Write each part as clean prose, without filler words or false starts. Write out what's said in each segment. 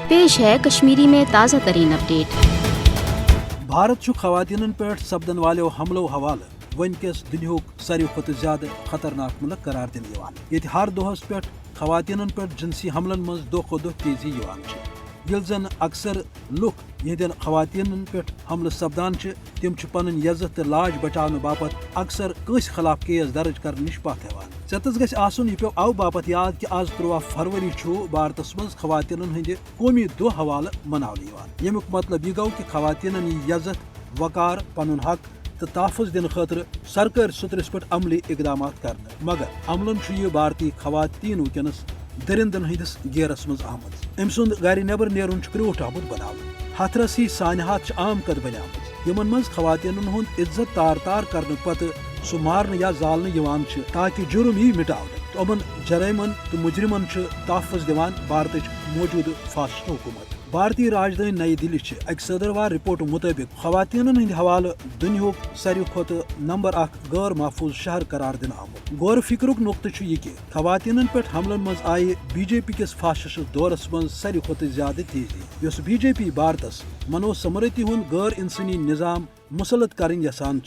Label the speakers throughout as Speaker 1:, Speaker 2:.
Speaker 1: पेश है कश्मीरी में ताज़ा तरीन अपडेट।
Speaker 2: भारत खवातीन पे सपदन वाले हमलों हवाले वनकस दुनियाक सारे खुद ज्यादा खतरनाक मुल्क करार दिन ये हर दोहस पे खवातीन पे जिनसी हमलन मज दो खो दो तेजी ये जन अक्सर लुक यहदन खवातीन पे हमल सपदान तम पन इज्जत तो लाज बचाने बापत अक्सर कस खिलाफ केस दर्ज कर नश पथ चतस गस आसन यह पे अव बापत याद कि आज 13 फरवरी भारत मज खवातीन हंद कौमी दो हवाले मनाने यमुक मतलब यह गो कि खवातीन इज्जत वकार पन हक तो तहफ़ुज़ दिन खतर सरकार सुतरस पे अमली इकदाम कर मगर अमलन यह भारतीय खवातीन वनकस दरिंदन हंदिस गेरस मज आमद अम सुंद गर नबर नेरुन क्रूठ आमुत बनाने हथरस ही सानहात आम कद बनियामत यमन मज खवातीन हुंद इज्जत तार तार करने पत सह मारने या जालने ताकि जुर्म यी मिटाव तो अमन जराइमन तो मुजरिमन तहफ़ुज़ दिवान भारत मौजूद फासिस्ट हुकूमत। भारतीय राजधानी नई दिल्ली अक सदरवार रिपोर्ट मुताबिक खवातीन हंद हवाले दुनियाक सारे खुद नंबर 1 गैर महफूज शहर करार दिन आमुत। गौर फिक्रुक नुक्त यह कि खवातीन पे हमलन मज आये बीजेपी किस फासिस्ट दौरस मज सारे खुद ज्यादा तेजी यस बीजेपी भारतस मनोसमृति हुंद गैर इंसानी निज़ाम मुसलत कर यसान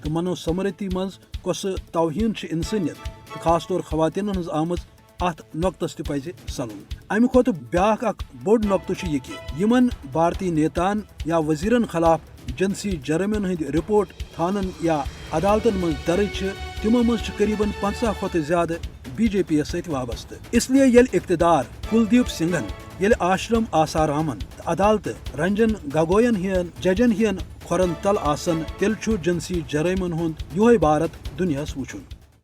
Speaker 2: तो मनोसमृति मज कस तौहीन इंसानियत तो खास तौर खवातीन हज आमज अत नुक्तस तज सलून अमि खुद ब्याख बोड़ नुक्त यह कि यमन भारतीय नेतान या वजीरन खिलाफ जिनसी जरमन हंद रिपोर्ट थानन या अदालतन मज दर्ज तिमो मज करीबन 50 खुद ज्यादा बीजेपी सत वाबस्त। इसलिए यल इक्तदार कुलदीप सिंघन यल आश्रम आसारामन अदालत रंजन गगोयन हियन जजन हियन खुरन तल आसन तेल जिनसी जरमन हुंद योह भारत दुनियास वुचुन।